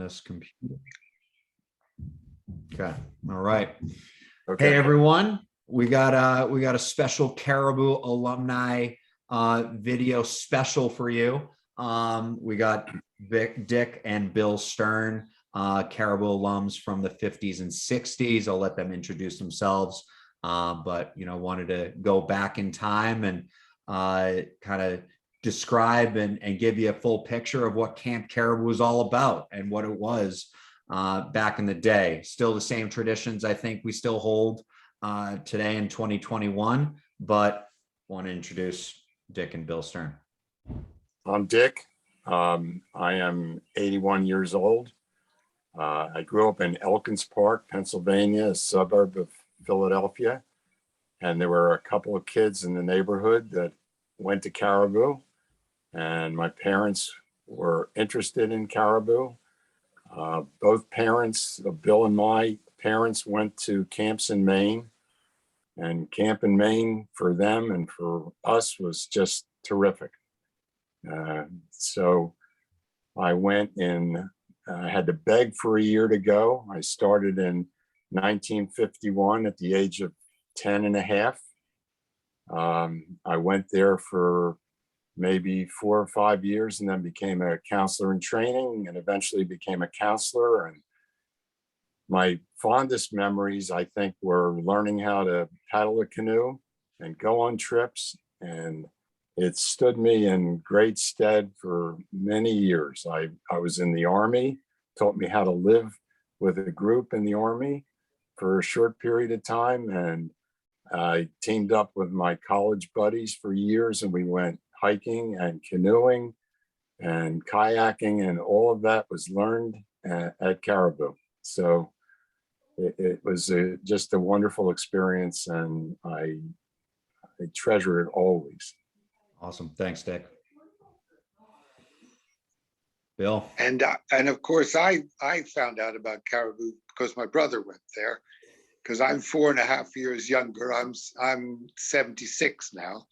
this computer. Okay. All right. Okay. Hey everyone, we got a special Caribou Alumni video special for you. We got Dick and Bill Stern, Caribou alums from the 50s and 60s. I'll let them introduce themselves, but wanted to go back in time and kind of describe and give you a full picture of what Camp Caribou was all about and what it was back in the day. Still the same traditions I think we still hold today in 2021, but want to introduce Dick and Bill Stern. I'm Dick. I am 81 years old. I grew up in Elkins Park, Pennsylvania, a suburb of Philadelphia. And there were a couple of kids in the neighborhood that went to Caribou. And my parents were interested in Caribou. Both parents, Bill and my parents, went to camps in Maine. And camp in Maine for them and for us was just terrific. So I went in, I had to beg for a year to go. I started in 1951 at the age of 10 and a half. I went there for maybe 4 or 5 years and then became a counselor in training and eventually became a counselor. And my fondest memories, I think, were learning how to paddle a canoe and go on trips. And it stood me in great stead for many years. I was in the Army, taught me how to live with a group in the Army for a short period of time. And I teamed up with my college buddies for years and we went hiking and canoeing and kayaking, and all of that was learned at Caribou. So it was just a wonderful experience, and I treasure it always. Awesome. Thanks, Dick. Bill? And of course, I found out about Caribou because my brother went there, because I'm 4.5 years younger. I'm 76 now.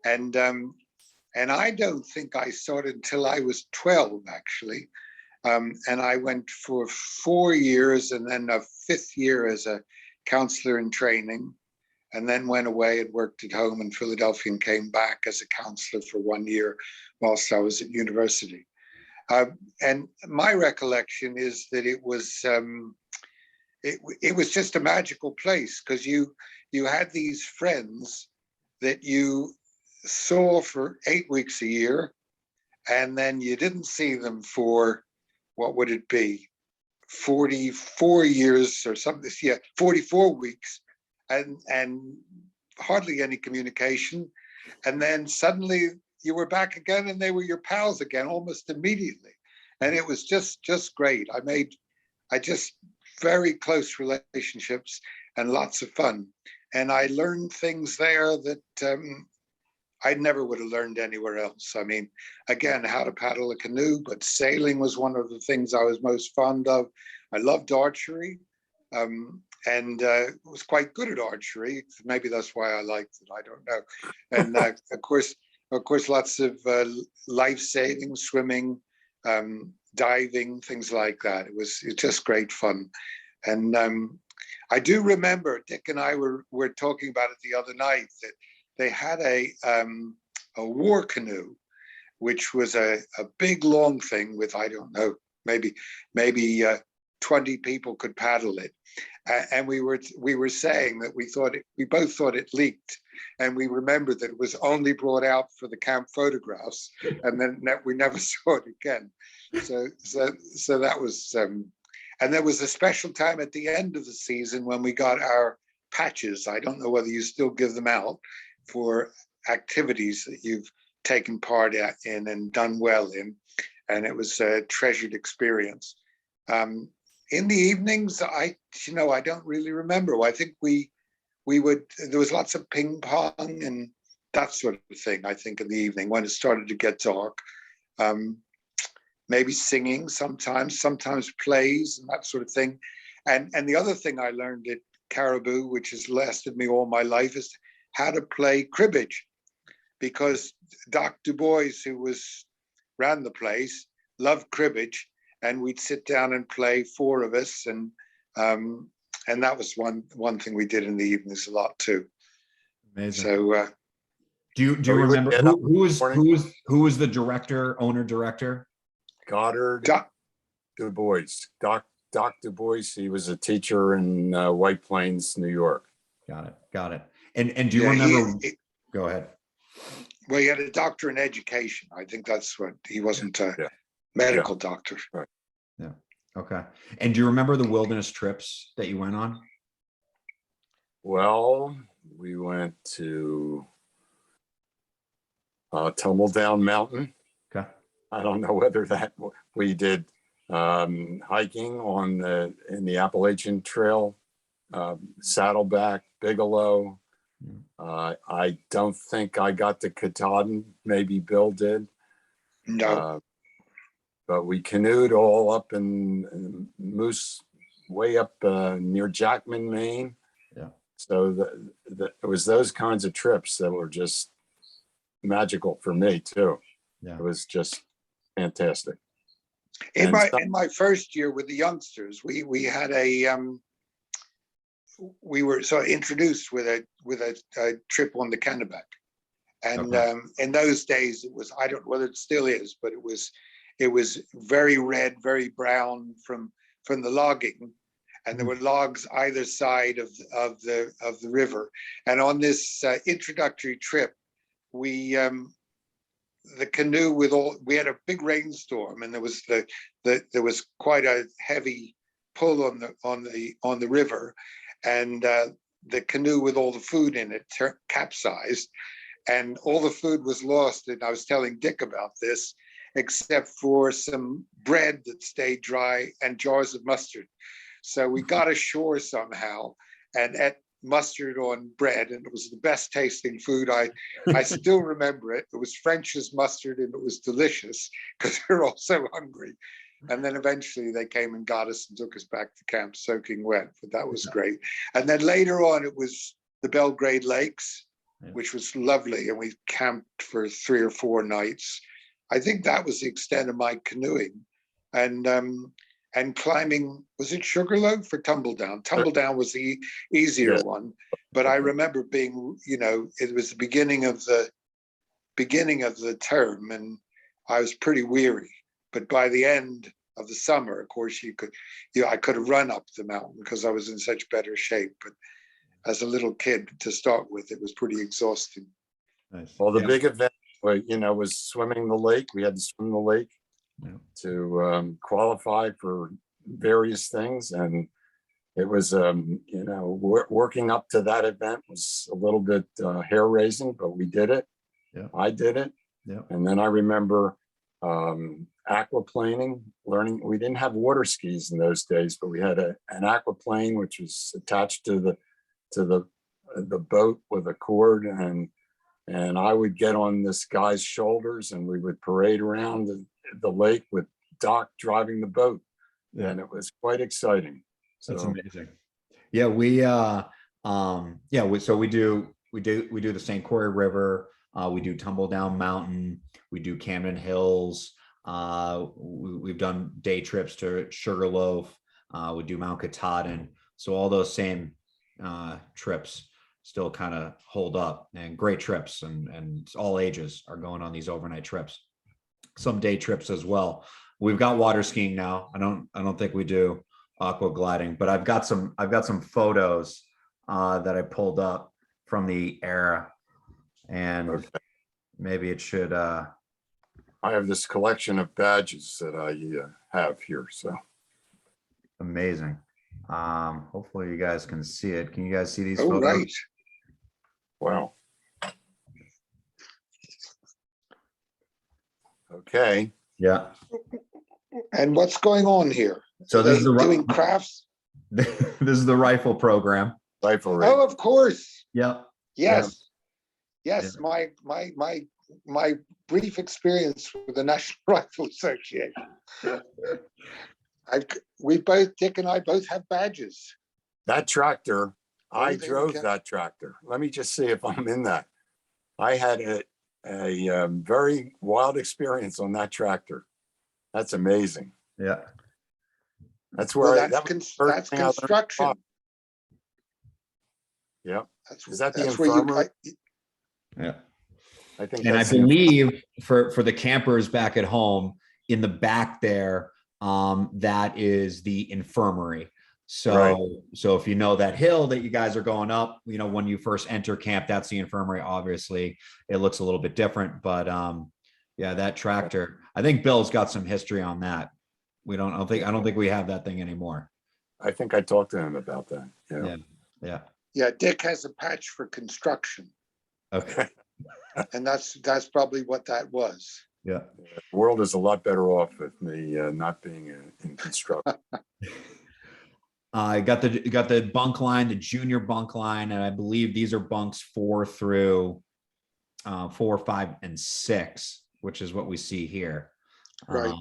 And I don't think I saw it until I was 12, actually. And I went for 4 years and then a 5th year as a counselor in training, and then went away and worked at home in Philadelphia and came back as a counselor for 1 year whilst I was at university. And my recollection is that it was just a magical place, because you had these friends that you saw for 8 weeks a year, and then you didn't see them for, what would it be, 44 years or something? Yeah, 44 weeks, and hardly any communication. And then suddenly you were back again and they were your pals again almost immediately. And it was just great. I just very close relationships and lots of fun. And I learned things there that I never would have learned anywhere else. I mean, again, how to paddle a canoe, but sailing was one of the things I was most fond of. I loved archery, and was quite good at archery. Maybe that's why I liked it. I don't know. And of course, lots of life-saving, swimming, diving, things like that. It's just great fun. And I do remember Dick and I were talking about it the other night, that they had a war canoe, which was a big long thing with, I don't know, maybe 20 people could paddle it. And we were saying that we both thought it leaked, and we remembered that it was only brought out for the camp photographs, and then we never saw it again. So that was, and there was a special time at the end of the season when we got our patches. I don't know whether you still give them out for activities that you've taken part in and done well in, and it was a treasured experience. In the evenings, I don't really remember. I think there was lots of ping pong and that sort of thing, I think, in the evening when it started to get dark. Maybe singing sometimes plays and that sort of thing. And the other thing I learned at Caribou, which has lasted me all my life, is how to play cribbage, because Doc Du Bois, who ran the place, loved cribbage, and we'd sit down and play, four of us, and that was one thing we did in the evenings a lot too. Amazing. So do you we would remember get up who was the director, owner director? Goddard Doc, Du Bois, Doc Du Bois. He was a teacher in White Plains, New York. Got it. And do you yeah, remember? Go ahead. well, he had a doctor in education. I think that's what he wasn't a Yeah. medical doctor. Right. Yeah. Okay. And do you remember the wilderness trips that you went on? Well, we went to Tumble Down Mountain. Okay. I don't know whether that we did hiking in the Appalachian Trail, Saddleback, Bigelow. I don't think I got to Katahdin. Maybe Bill did. No, but we canoed all up in Moose, way up near Jackman, Maine. Yeah. So it was those kinds of trips that were just magical for me too. Yeah. It was just fantastic. in my first year with the youngsters, we had we were sort of introduced with a trip on the Kennebec, and in those days it was, I don't know whether it still is, but it was very red, very brown from the logging, and there were logs either side of the river. And on this introductory trip, we the canoe we had a big rainstorm, and there was quite a heavy pull on the river, and the canoe with all the food in it capsized, and all the food was lost. And I was telling Dick about this, except for some bread that stayed dry and jars of mustard. So we got ashore somehow and ate mustard on bread, and it was the best tasting food. I still remember it. It was French's mustard, and it was delicious because we were all so hungry. And then eventually they came and got us and took us back to camp soaking wet, but that was great. And then later on, it was the Belgrade Lakes, which was lovely. And we camped for 3 or 4 nights. I think that was the extent of my canoeing. And climbing, was it Sugarloaf or Tumble Down? Tumble Down was the easier one. But I remember being, it was the beginning of the term, and I was pretty weary. But by the end of the summer, of course, I could have run up the mountain because I was in such better shape. But as a little kid, to start with, it was pretty exhausting. Nice. Well, the big event, was swimming the lake. We had to swim the lake to qualify for various things, and it was, working up to that event was a little bit hair raising, but we did it. Yeah. I did it. Yeah. And then I remember aquaplaning, learning. We didn't have water skis in those days, but we had an aquaplane which was attached to the boat with a cord, and I would get on this guy's shoulders, and we would parade around the lake with Doc driving the boat. Yeah. And it was quite exciting. That's amazing. Yeah, so we do the St. Croix River, we do Tumble Down Mountain, we do Camden Hills, we've done day trips to Sugarloaf, we do Mount Katahdin. So all those same trips still kind of hold up, and great trips, and all ages are going on these overnight trips. Some day trips as well. We've got water skiing now. I don't think we do aqua gliding, but I've got some photos that I pulled up from the era, and maybe it should. I have this collection of badges that I have here. So amazing. Hopefully you guys can see it. Can you guys see these photos? Right. Wow. Okay. Yeah. And what's going on here? So this is doing crafts. This is the rifle program. Rifle. Oh, of course. Yeah. Yes. Yeah. Yes. Yeah. My brief experience with the National Rifle Association. Dick and I both have badges. That tractor, I drove that tractor. Let me just see if I'm in that. I had a very wild experience on that tractor. That's amazing. Yeah. That's Well, where that's construction. Yeah. That's Is that the that's where you. infirmary? Yeah. I think And I that's the infirmary. believe for the campers back at home, in the back there, that is the infirmary. So, Right. so if you know that hill that you guys are going up, you know, when you first enter camp, that's the infirmary. Obviously, it looks a little bit different, but yeah, that tractor. I think Bill's got some history on that. I don't think we have that thing anymore. I think I talked to him about that. Yeah. Yeah. Yeah. Yeah, Dick has a patch for construction, Okay. and that's probably what that was. Yeah. The world is a lot better off with me not being in construction. I got the bunk line, the junior bunk line, and I believe these are bunks 4 through 4, 5, and 6, which is what we see here. Right.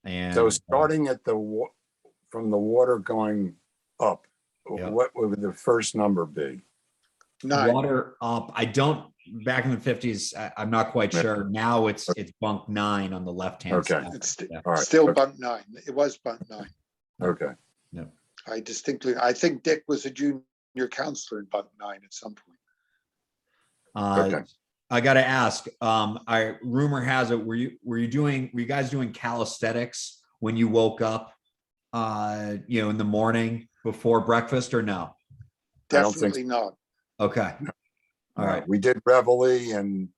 And So starting at from the water going up, Yep. what would the first number be? 9. water up. I don't. Back in the 50s, I'm not quite Yeah. sure. Now it's bunk 9 on the left hand Okay. side. It's Yeah. All right. still Okay. bunk 9. It was bunk 9. Okay. I think Dick was a junior counselor in bunk 9 at some point. Okay. I got to ask. I rumor has it. Were you guys doing calisthenics when you woke up? You know, in the morning before breakfast, or no? I don't think Definitely not. Okay. All right. We did reveille and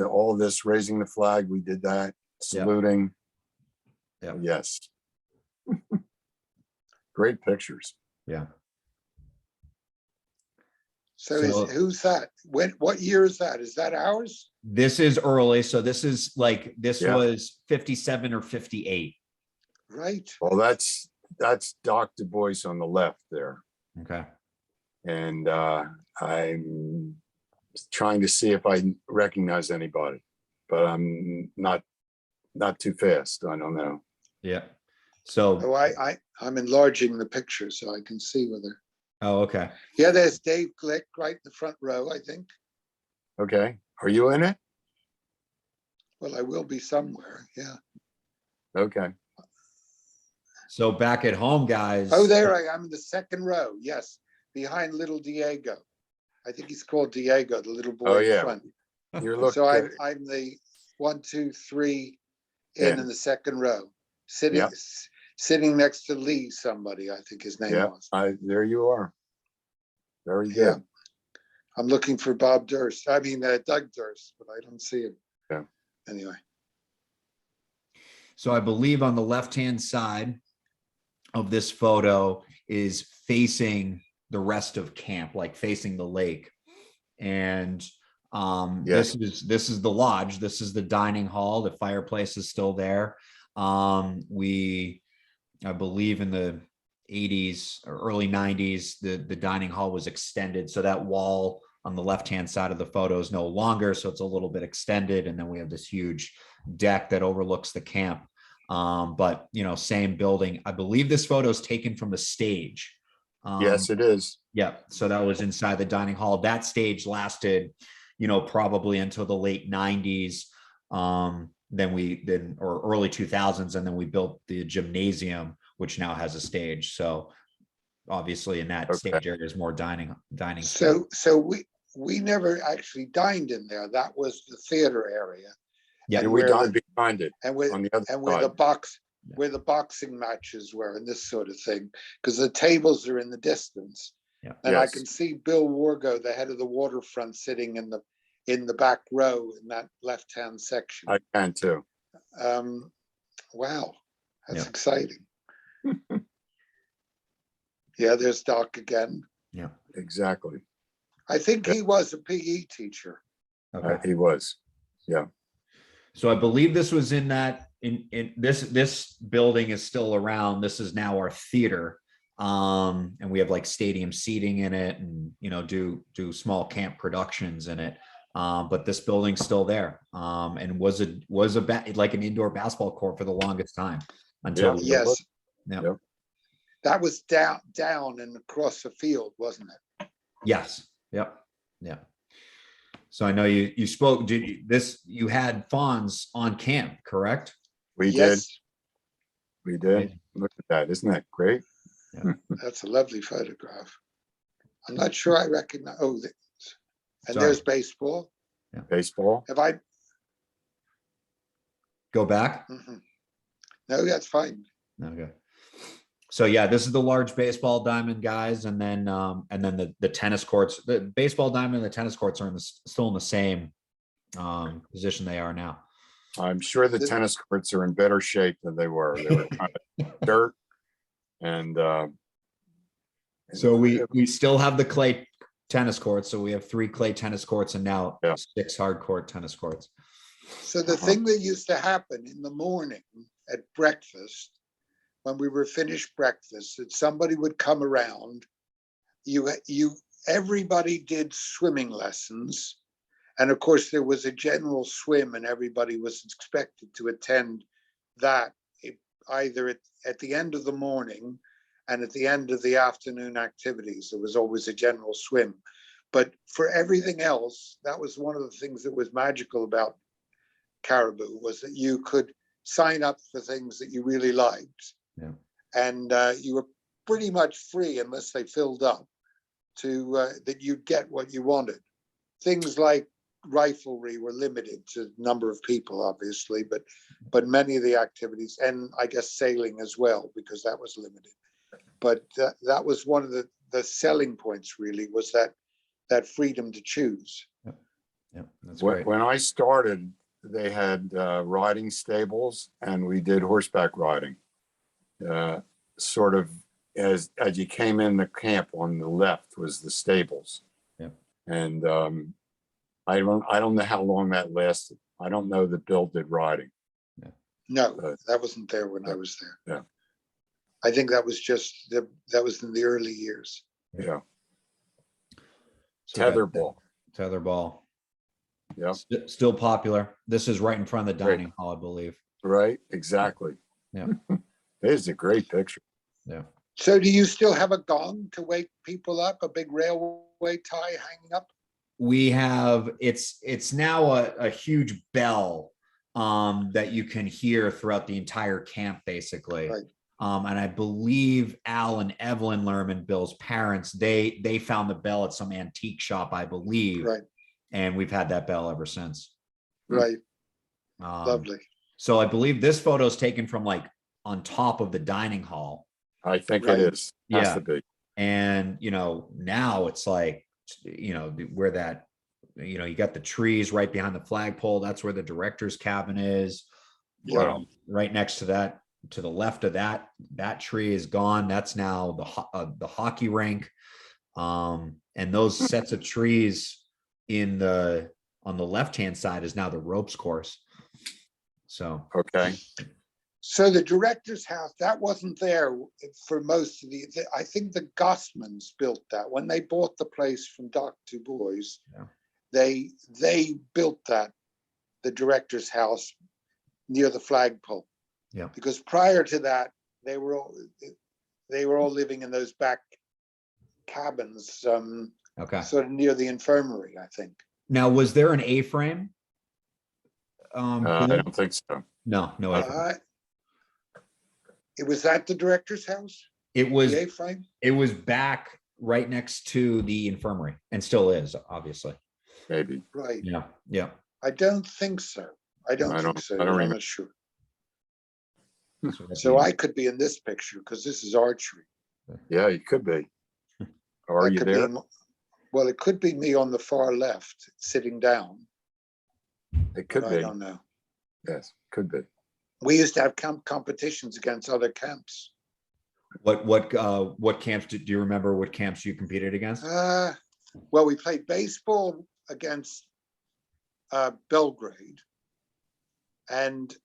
all of this, raising the flag. We did that, saluting. Yeah. Yes. Great pictures. Yeah. So, So- who's that? What year is that? Is that ours? This is early, so this is like this Yeah. was 57 or 58. Right. Well, that's Doc Du Bois on the left there. Okay. And I'm trying to see if I recognize anybody, but I'm not too fast. I don't know. Yeah. So. Oh, I'm enlarging the picture so I can see whether. Oh, okay. Yeah, there's Dave Glick right in the front row, I think. Okay. Are you in it? Well, I will be somewhere. Yeah. Okay. So back at home, guys. Oh, there I am in the second row. Yes, behind little Diego. I think he's called Diego, the little boy Oh, in yeah. front. You're looking. So I'm the 1, 2, 3 in the second row, sitting next to Lee. Somebody, I think his name was. There you are. Very good. Yeah. I'm looking for Bob Durst. I mean Doug Durst, but I don't see him. Yeah. Anyway. So I believe on the left-hand side of this photo is facing the rest of camp, like facing the lake. And this is the lodge. This is the dining hall. The fireplace is still there. I believe in the 80s or early 90s, the dining hall was extended. So that wall on the left-hand side of the photo is no longer. So it's a little bit extended. And then we have this huge deck that overlooks the camp. But, you know, same building. I believe this photo is taken from the stage. Yes, it is. Yeah. So that was inside the dining hall. That stage lasted, you know, probably until the late 90s. Or early 2000s. And then we built the gymnasium, which now has a stage. So obviously in that stage area is more dining. So we never actually dined in there. That was the theater area. Yeah, and we dined behind it, and on the other where side. where the boxing matches were and this sort of thing, because the tables are in the distance. Yeah. And I can see Bill Wargo, the head of the Waterfront, sitting in the back row in that left-hand section. I can too. Wow, that's exciting. Yeah, there's Doc again. Yeah, exactly. I think he was a PE teacher. Okay. He was. Yeah. So I believe this was in this building is still around. This is now our theater. And we have like stadium seating in it and, you know, do small camp productions in it. But this building's still there. And was like an indoor basketball court for the longest time until Yes. Yeah. That was down and across the field, wasn't it? Yes. Yep. Yeah. So I know you spoke. You had fawns on camp, correct? We did. We did. Look at that. Isn't that great? That's a lovely photograph. I'm not sure I recognize. Oh, and Sorry. there's baseball. Baseball. Have I? Go back. Mhm. No, that's fine. Okay. So yeah, this is the large baseball diamond, guys, and then the tennis courts. The baseball diamond and the tennis courts are still in the same position they are now. I'm sure the tennis courts are in better shape than they were. They were kind of dirt, and so we still have the clay tennis courts. So we have 3 clay tennis courts and now 6 hard court tennis courts. So the thing that used to happen in the morning at breakfast, when we were finished breakfast, that somebody would come around. Everybody did swimming lessons, and of course there was a general swim, and everybody was expected to attend that either at the end of the morning and at the end of the afternoon activities. There was always a general swim, but for everything else, that was one of the things that was magical about Caribou, was that you could sign up for things that you really liked. Yeah. And you were pretty much free unless they filled up to that you'd get what you wanted. Things like riflery were limited to number of people, obviously, but many of the activities, and I guess sailing as well, because that was limited. But that was one of the selling points, really, was that freedom to choose. Yeah, that's great. When I started, they had riding stables, and we did horseback riding. Sort of as you came in the camp, on the left was the stables. Yeah. And I don't know how long that lasted. I don't know that Bill did riding. No, that wasn't there when I was there. Yeah. I think that was that was in the early years. Yeah. So tetherball. Yeah. Still popular. This is right in front of the dining hall, I believe. Right. Exactly. Yeah. It is a great picture. Yeah. So do you still have a gong to wake people up, a big railway tie hanging up? We have, it's now a huge bell that you can hear throughout the entire camp, basically. Right. And I believe Al and Evelyn Lerman, Bill's parents, they found the bell at some antique shop, I believe. Right. And we've had that bell ever since. Right. Lovely. So I believe this photo is taken from like on top of the dining hall. I think it is. Has to be. And, now it's like, where that, you got the trees right behind the flagpole. That's where the director's cabin is. Wow. Right next to that, to the left of that tree is gone. That's now the hockey rink. And those sets of trees on the left-hand side is now the ropes course. So, okay. So the director's house, that wasn't there for most of I think the Gossmans built that. When they bought the place from Doc Du Bois, they built the director's house near the flagpole. Yeah. Because prior to that, they were all living in those back cabins, sort of near the infirmary, I think. Now, was there an A-frame? I don't think so. No A-frame. It was at the director's house? It was the A-frame? It was back right next to the infirmary, and still is, obviously. Maybe. Right. Yeah. I don't think so. I don't think so. I'm not sure. So I could be in this picture because this is archery. Yeah, you could be. Are you there? Well, it could be me on the far left, sitting down. It could be. I don't know. Yes, could be. We used to have camp competitions against other camps. What camps do you remember? What camps you competed against? Well, we played baseball against Belgrade, and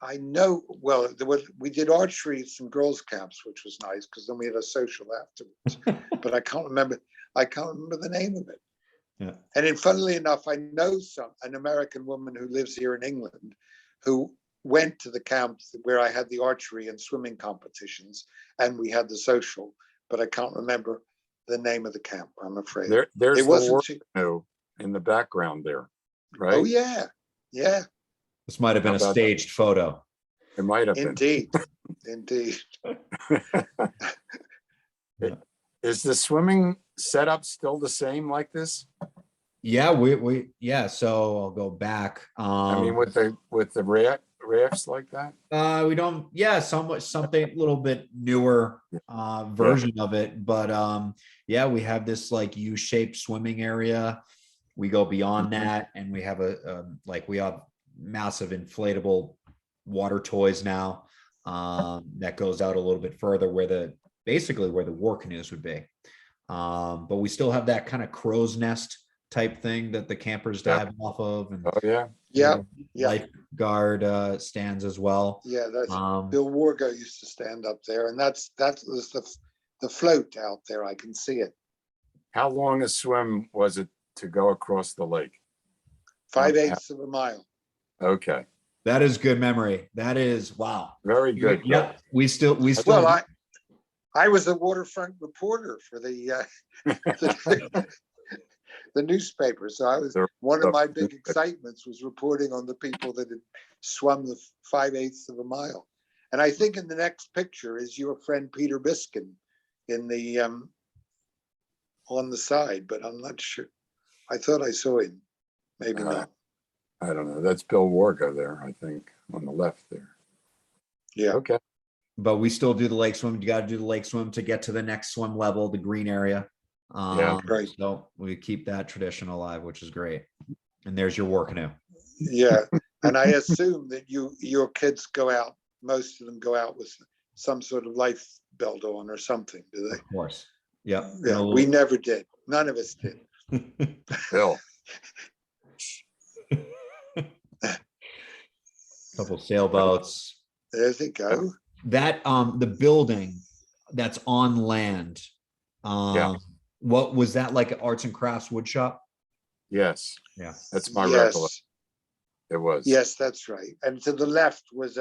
I know. Well, we did archery at some girls' camps, which was nice because then we had a social afterwards. But I can't remember the name of it. Yeah. And then, funnily enough, I know an American woman who lives here in England who went to the camp where I had the archery and swimming competitions, and we had the social, but I can't remember the name of the camp, I'm afraid. There's the war in the background there, right? Oh, yeah. This might have been a staged photo. It might have been. Indeed, indeed. Is the swimming setup still the same like this? Yeah, yeah. So I'll go back. I mean, with the rafts like that? We don't, yeah, something a little bit newer version of it, but yeah, we have this like U-shaped swimming area. We go beyond that, and we have we have massive inflatable water toys now that goes out a little bit further, where basically where the war canoes would be. But we still have that kind of crow's nest type thing that the campers dive off of, and Yeah. lifeguard stands as well. Yeah, that's Bill Wargo used to stand up there, and that was the float out there. I can see it. How long a swim was it to go across the lake? 5/8 of a mile. Okay. That is good memory. That is, wow. Very good. Yeah, we still. Well, I was the waterfront reporter for the the newspaper. So I was, one of my big excitements was reporting on the people that had swum the 5/8 of a mile. And I think in the next picture is your friend Peter Biskin in the on the side, but I'm not sure. I thought I saw him. Maybe not. I don't know. That's Bill Wargo there, I think, on the left there. Yeah. Okay. But we still do the lake swim. You got to do the lake swim to get to the next swim level, the green area. Right. So we keep that tradition alive, which is great. And there's your war canoe. Yeah. And I assume that your kids go out, most of them go out with some sort of life belt on or something, do they? Of course. Yep. Yeah. We never did. None of us did. Bill. Couple sailboats. There they go. That the building that's on land. What was that, like an arts and crafts wood shop? Yes. Yeah. That's my recollection. It was. Yes, that's right. And to the left was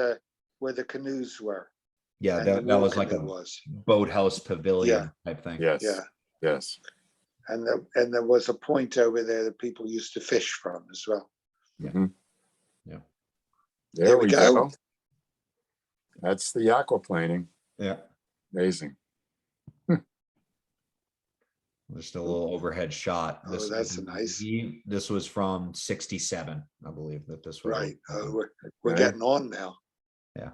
where the canoes were. Yeah, that was like a boathouse pavilion type thing. Yes. Yeah. Yes. And there was a point over there that people used to fish from as well. Yeah. Mm-hmm. Yeah. There we go. That's the aquaplaning. Yeah. Amazing. Just a little overhead shot. That's nice. This was from 67, I believe that this was. Right. We're getting on now. Yeah.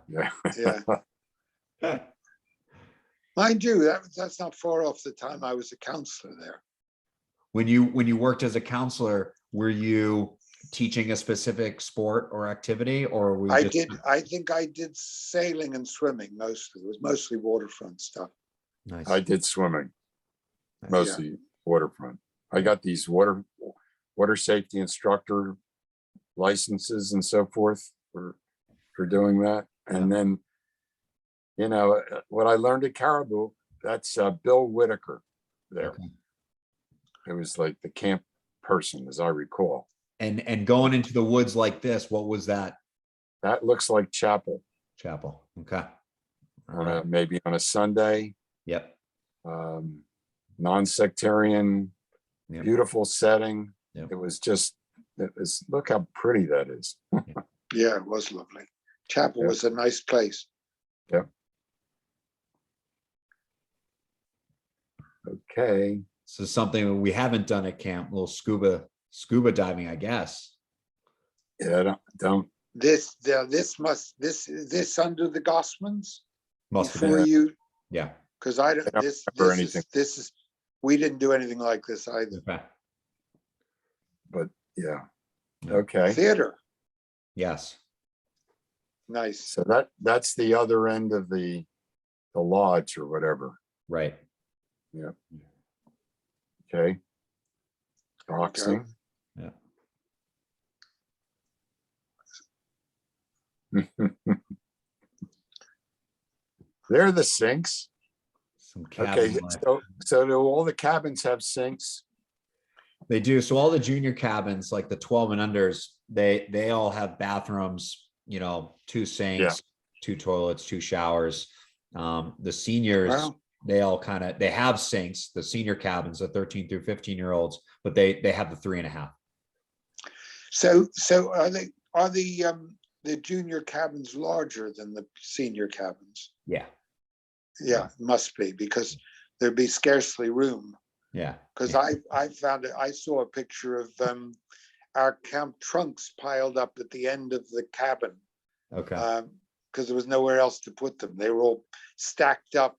Yeah. Mind you, that's not far off the time I was a counselor there. When you worked as a counselor, were you teaching a specific sport or activity, or were you I think I did sailing and swimming mostly. It was mostly waterfront stuff. Nice. I did swimming. Mostly waterfront. I got these water safety instructor licenses and so forth for doing that. And then, you know, what I learned at Caribou, that's Bill Whitaker there. Okay. It was like the camp person, as I recall. And going into the woods like this, what was that? That looks like chapel. Chapel. Okay. Maybe on a Sunday. Yep. Non-sectarian, beautiful setting. Yep. It was look how pretty that is. Yeah, it was lovely. Chapel was a nice place. Yep. Okay. So something we haven't done at camp, a little scuba diving, I guess. Yeah, don't. This under the Gossmans? Must have been. Yeah. Because I don't this is we didn't do anything like this either. Okay. But yeah. Okay. Theater. Yes. Nice. So that's the other end of the lodge or whatever. Right. Yeah. Okay. Boxing. Yeah. They're the sinks. Okay, so do all the cabins have sinks? They do. So all the junior cabins, like the 12 and unders, they all have bathrooms, you know, 2 sinks, 2 toilets, 2 showers. The seniors, they have sinks, the senior cabins, the 13 through 15-year-olds, but they have the 3.5. So are the the junior cabins larger than the senior cabins? Yeah. Yeah, it must be, because there'd be scarcely room. Yeah. Because I found it, I saw a picture of our camp trunks piled up at the end of the cabin, Okay. because there was nowhere else to put them. They were all stacked up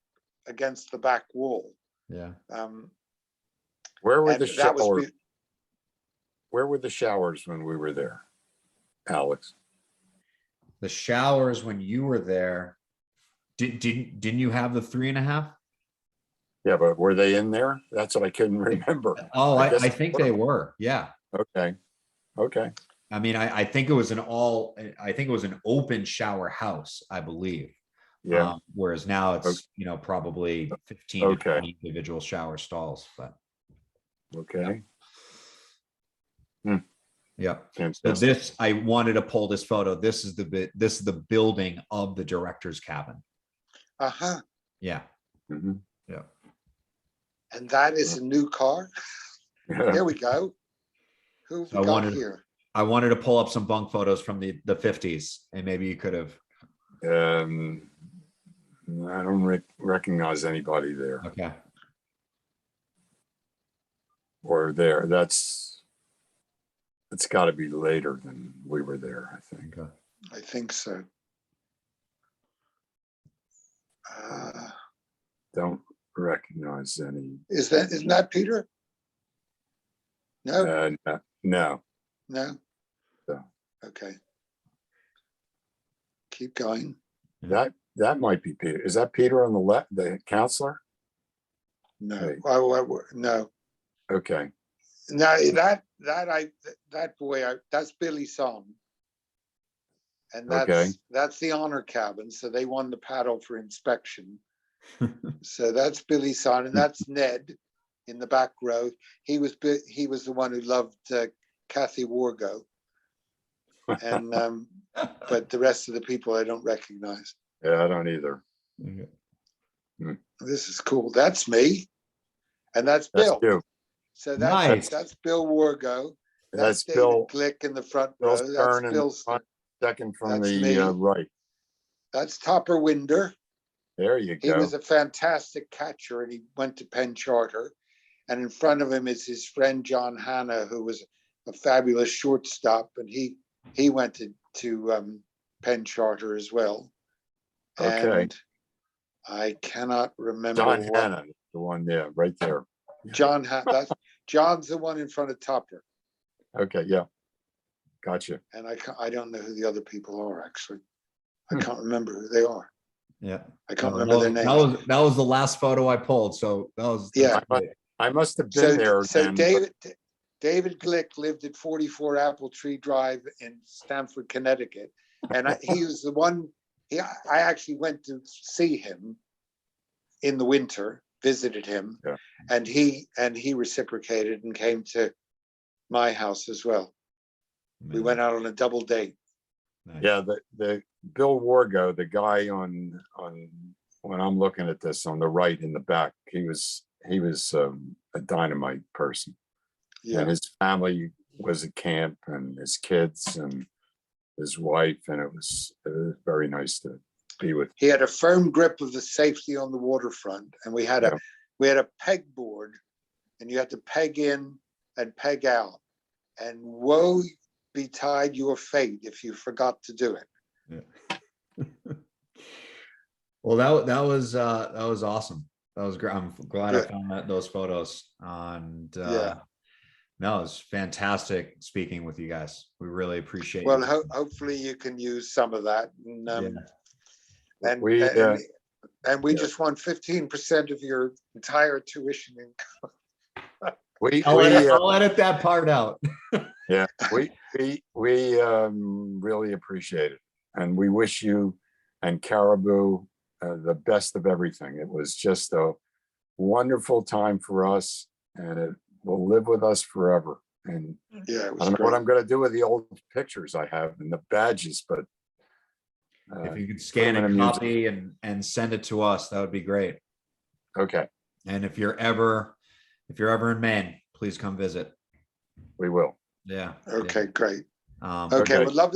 against the back wall. Yeah. Where were And the that was showers? Where were the showers when we were there, Alex? The showers when you were there, didn't you have the 3.5? Yeah, but were they in there? That's what I couldn't remember. Oh, I guess I think they were. Yeah. Okay. Okay. I mean, I think it was I think it was an open shower house, I believe. Yeah. Whereas now it's, probably 15 to Okay. 20 individual shower stalls, but Okay. yeah. So Fantastic. I wanted to pull this photo. This is the building of the director's cabin. Uh-huh. Yeah. Mhm. Yeah. And that is a new car. Here we go. Who have So we got here? I wanted to pull up some bunk photos from the 50s, and maybe you could have. I don't recognize anybody there Okay. or there. It's got to be later than we were there, I think. Okay. I think so. Don't recognize any. Isn't that Peter? No, No. no. No. Okay. Keep going. That might be Peter. Is that Peter on the left, the counselor? No. Hey. No. Okay. No, that boy, that's Billy Son. And that's the honor cabin. So they won the paddle for inspection. So that's Billy Son, and that's Ned in the back row. He was the one who loved Kathy Wargo. And but the rest of the people I don't recognize. Yeah, I don't either. Okay. This is cool. That's me. And that's That's Bill. you. So Nice. that's Bill Wargo. That's David Bill Glick in the front Bill row. That's Stern in Bill the front, second from That's the me. right. That's Topper Winder. There you He go. was a fantastic catcher, and he went to Penn Charter. And in front of him is his friend John Hanna, who was a fabulous shortstop, and he went to Penn Charter as well. Okay. And I cannot remember John what Hanna, the one there, right there. John's the one in front of Topper. Okay, yeah. Gotcha. And I don't know who the other people are, actually. I can't remember who they are. Yeah. I can't remember their names. That was the last photo I pulled. So that was I must have been there. So then, David Glick lived at 44 Apple Tree Drive in Stamford, Connecticut. And he was the one, I actually went to see him in the winter, visited him, yeah. and he reciprocated and came to my house as well. We went out on a double date. Nice. Yeah, the Bill Wargo, the guy on when I'm looking at this on the right in the back, he was a dynamite person. Yeah. And his family was at camp, and his kids and his wife, and it was very nice to be with. He had a firm grip of the safety on the waterfront, and we had a pegboard, and you had to peg in and peg out, and woe betide your fate if you forgot to do it. Yeah. Well, that was awesome. That was great. I'm glad I found those photos. And no, it's fantastic speaking with you guys. We really appreciate. Well, hopefully you can use some of that, and we just want 15% of your entire tuition income. I'll edit that part out. Yeah, we really appreciate it, and we wish you and Caribou the best of everything. It was just a wonderful time for us, and it will live with us forever. And yeah, I don't know what I'm going to do with the old pictures I have and the badges, but if you could scan a copy and send it to us, that would be great. Okay. And if you're ever in Maine, please come visit. We will. Yeah. Okay, great. Okay. Well, lovely.